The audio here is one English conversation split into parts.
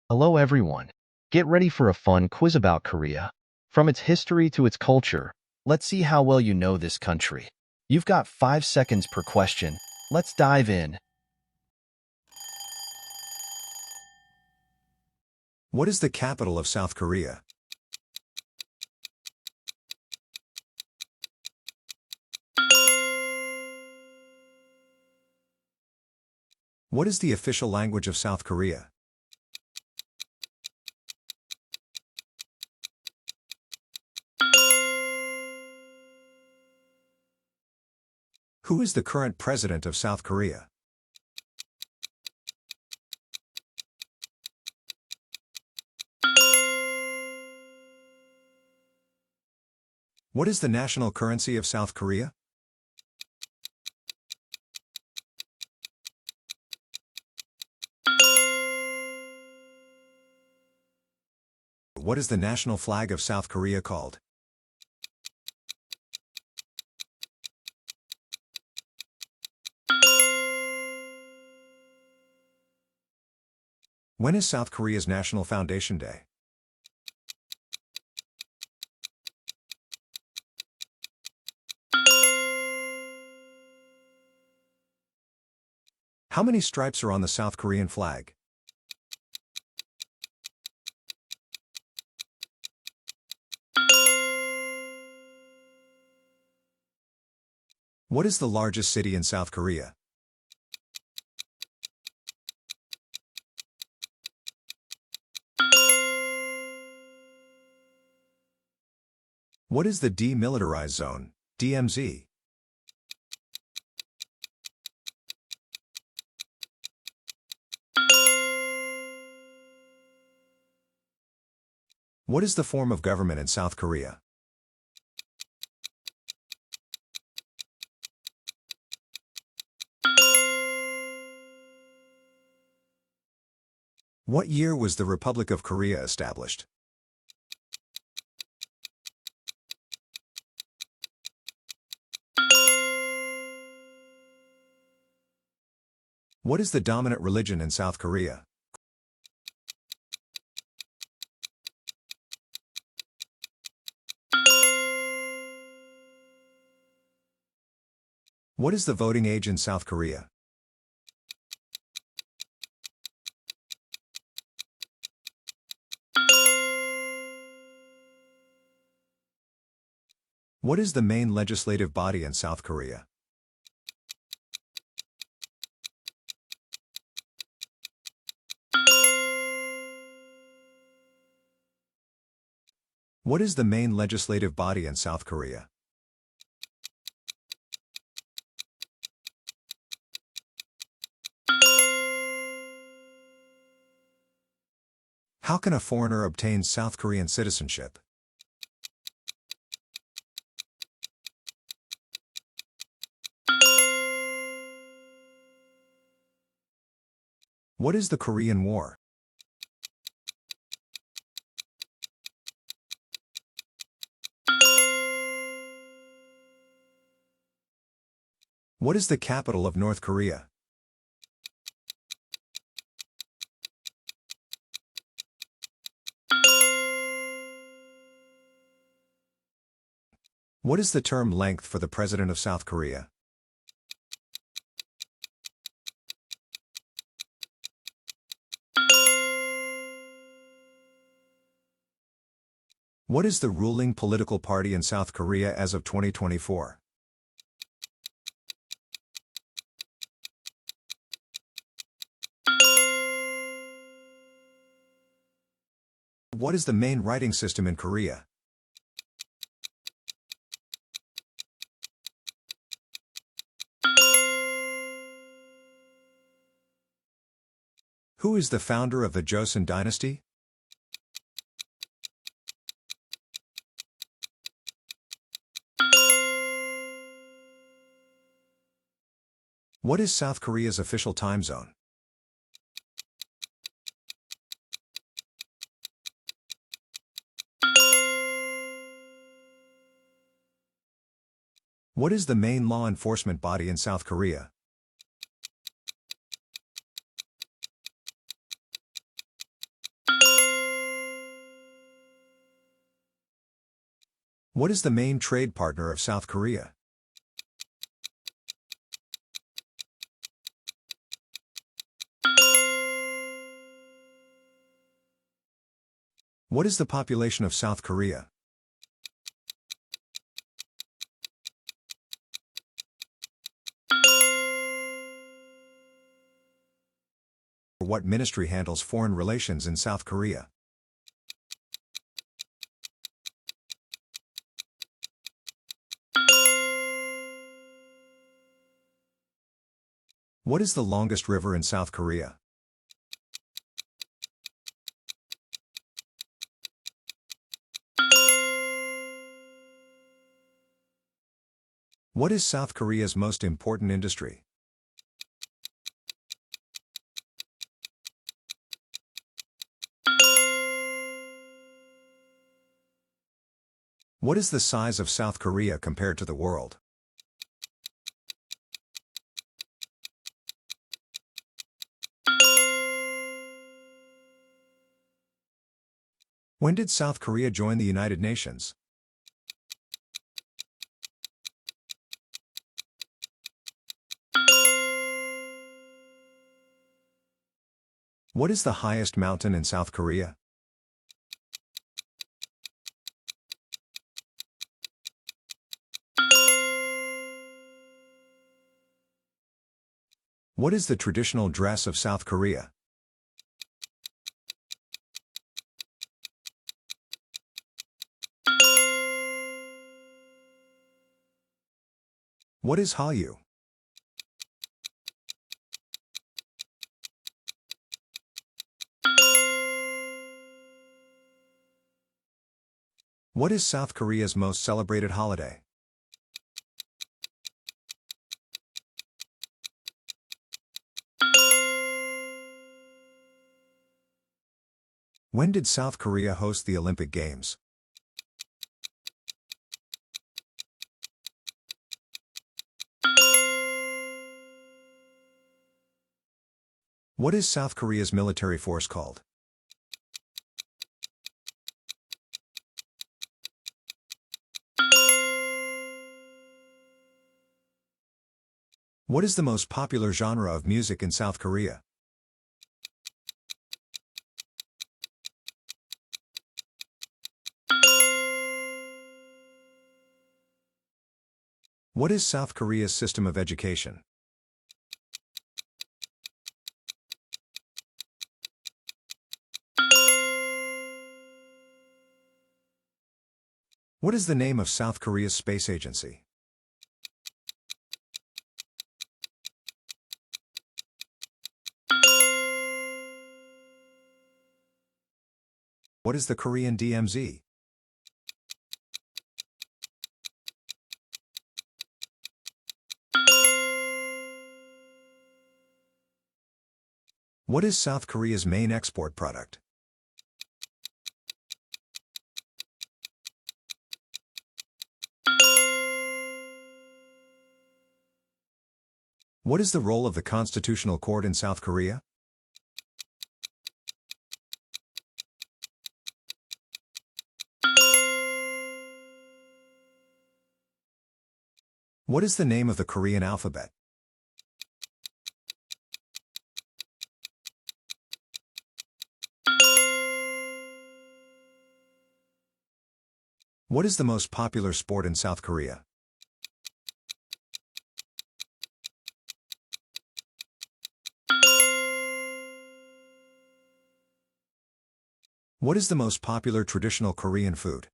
Hello everyone. Get ready for a fun quiz about Korea. From its history to its culture, let's see how well you know this country. You've got 5 seconds per question. Let's dive in. What is the capital of South Korea? What is the official language of South Korea? Who is the current president of South Korea? What is the national currency of South Korea? What is the national flag of South Korea called? When is South Korea's National Foundation Day? How many stripes are on the South Korean flag? What is the largest city in South Korea? What is the demilitarized zone, DMZ? What is the form of government in South Korea? What year was the Republic of Korea established? What is the dominant religion in South Korea? What is the voting age in South Korea? What is the main legislative body in South Korea? What is the main legislative body in South Korea? How can a foreigner obtain South Korean citizenship? What is the Korean War? What is the capital of North Korea? What is the term length for the President of South Korea? What is the ruling political party in South Korea as of 2024? What is the main writing system in Korea? Who is the founder of the Joseon dynasty? What is South Korea's official time zone? What is the main law enforcement body in South Korea? What is the main trade partner of South Korea? What is the population of South Korea? What ministry handles foreign relations in South Korea? What is the longest river in South Korea? What is South Korea's most important industry? What is the size of South Korea compared to the world? When did South Korea join the United Nations? What is the highest mountain in South Korea? What is the traditional dress of South Korea? What is Hallyu? What is South Korea's most celebrated holiday? When did South Korea host the Olympic Games? What is South Korea's military force called? What is the most popular genre of music in South Korea? What is South Korea's system of education? What is the name of South Korea's space agency? What is the Korean DMZ? What is South Korea's main export product? What is the role of the Constitutional Court in South Korea? What is the name of the Korean alphabet? What is the most popular sport in South Korea? What is the most popular traditional Korean food?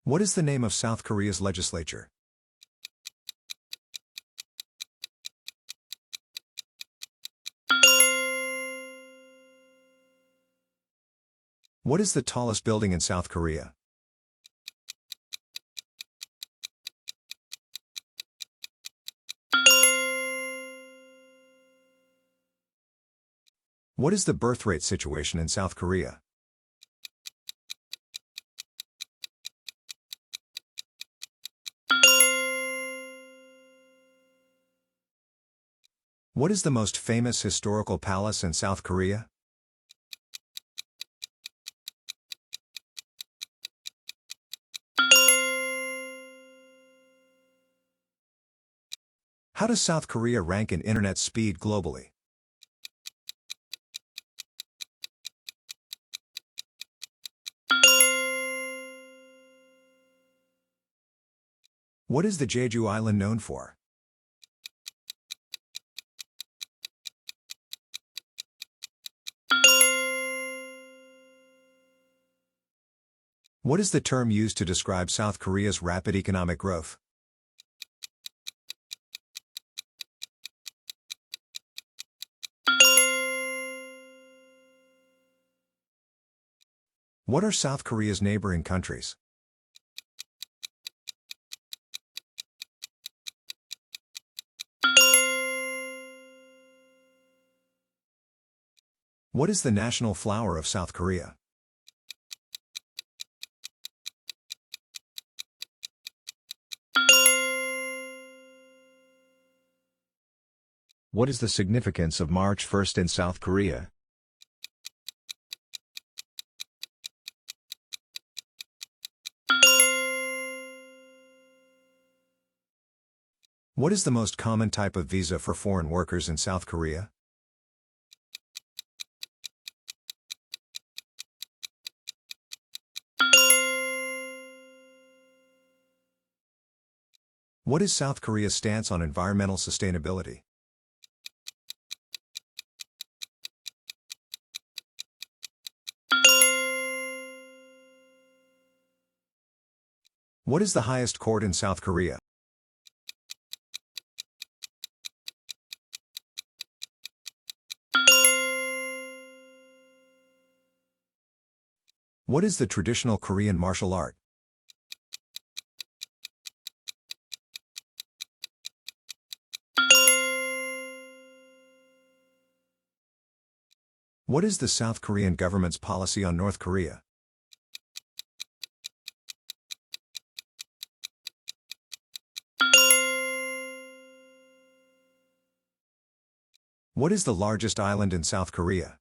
What is the name of South Korea's legislature? What is the tallest building in South Korea? What is the birth rate situation in South Korea? What is the most famous historical palace in South Korea? How does South Korea rank in internet speed globally? What is the Jeju Island known for? What is the term used to describe South Korea's rapid economic growth? What are South Korea's neighboring countries? What is the national flower of South Korea? What is the significance of March 1st in South Korea? What is the most common type of visa for foreign workers in South Korea? What is South Korea's stance on environmental sustainability? What is the highest court in South Korea? What is the traditional Korean martial art? What is the South Korean government's policy on North Korea? What is the largest island in South Korea?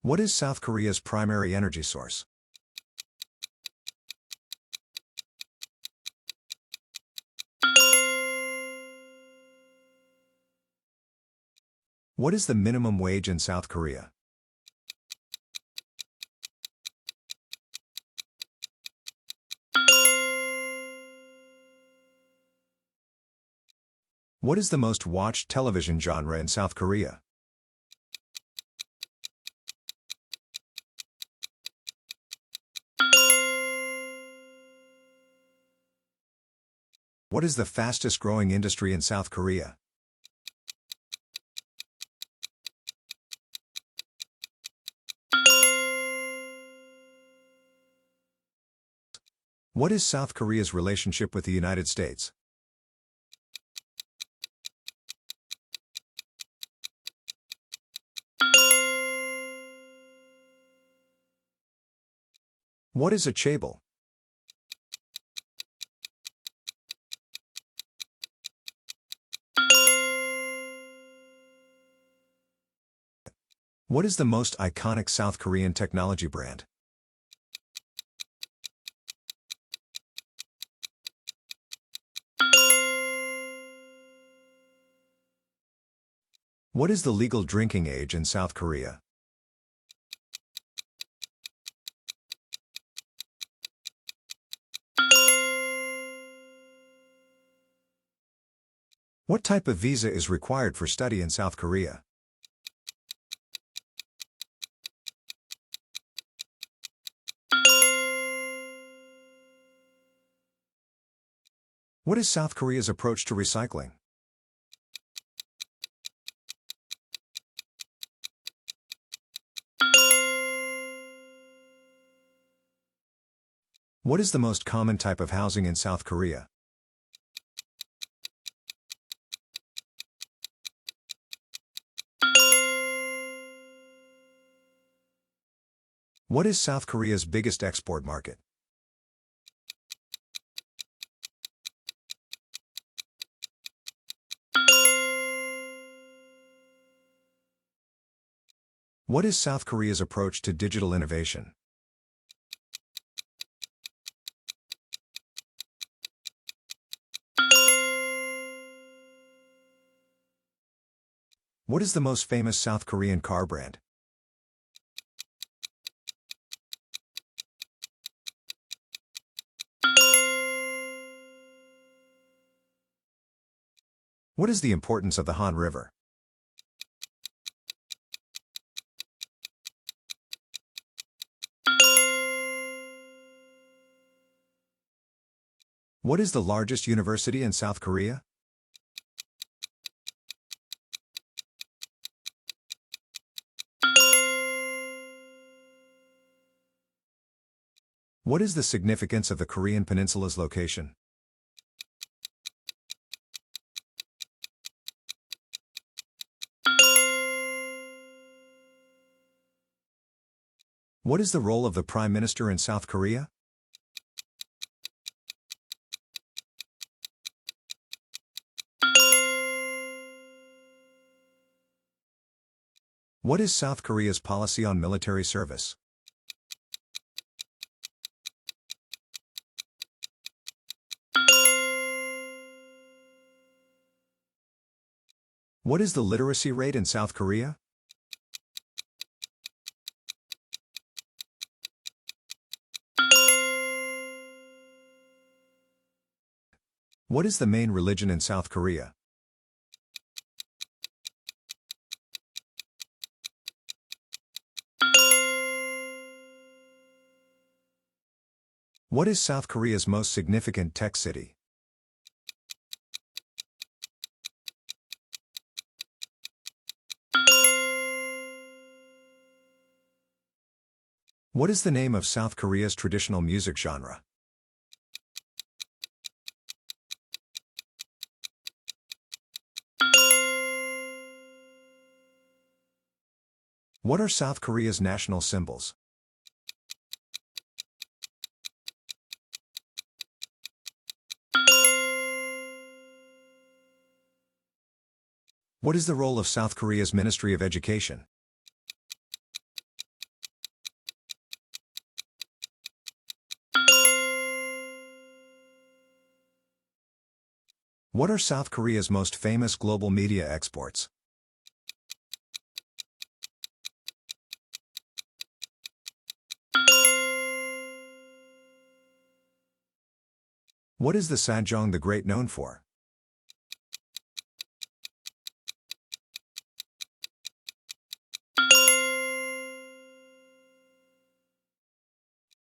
What is South Korea's primary energy source? What is the minimum wage in South Korea? What is the most watched television genre in South Korea? What is the fastest growing industry in South Korea? What is South Korea's relationship with the United States? What is a chaebol? What is the most iconic South Korean technology brand? What is the legal drinking age in South Korea? What type of visa is required for study in South Korea? What is South Korea's approach to recycling? What is the most common type of housing in South Korea? What is South Korea's biggest export market? What is South Korea's approach to digital innovation? What is the most famous South Korean car brand? What is the importance of the Han River? What is the largest university in South Korea? What is the significance of the Korean Peninsula's location? What is the role of the Prime Minister in South Korea? What is South Korea's policy on military service? What is the literacy rate in South Korea? What is the main religion in South Korea? What is South Korea's most significant tech city? What is the name of South Korea's traditional music genre? What are South Korea's national symbols? What is the role of South Korea's Ministry of Education? What are South Korea's most famous global media exports? What is the Sajong the Great known for?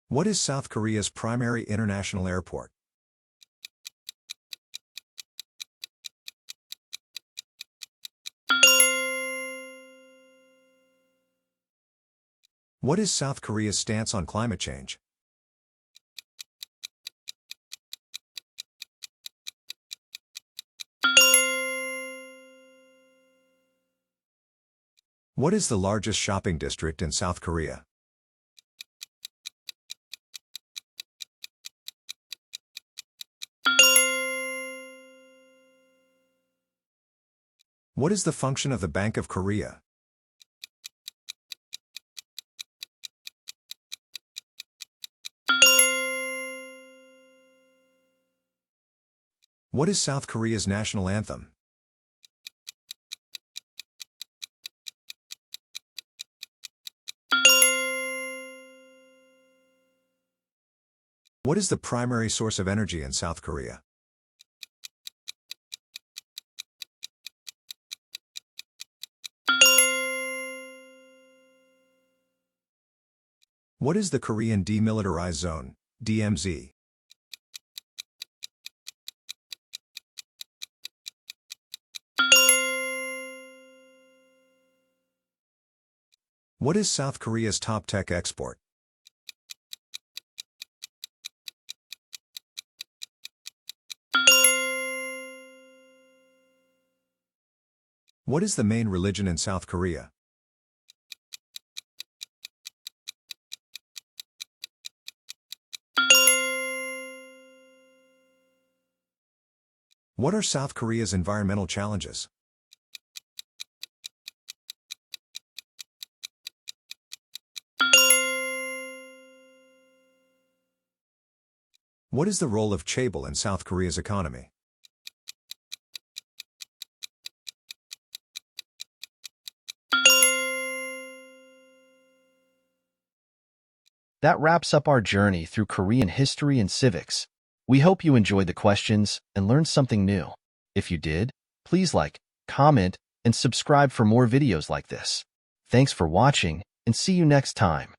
What is South Korea's primary international airport? What is South Korea's stance on climate change? What is the largest shopping district in South Korea? What is the function of the Bank of Korea? What is South Korea's national anthem? What is the primary source of energy in South Korea? What is the Korean Demilitarized Zone, DMZ? What is South Korea's top tech export? What is the main religion in South Korea? What are South Korea's environmental challenges? What is the role of chaebol in South Korea's economy? That wraps up our journey through Korean history and civics. We hope you enjoyed the questions and learned something new. If you did, please like, comment, and subscribe for more videos like this. Thanks for watching, and see you next time.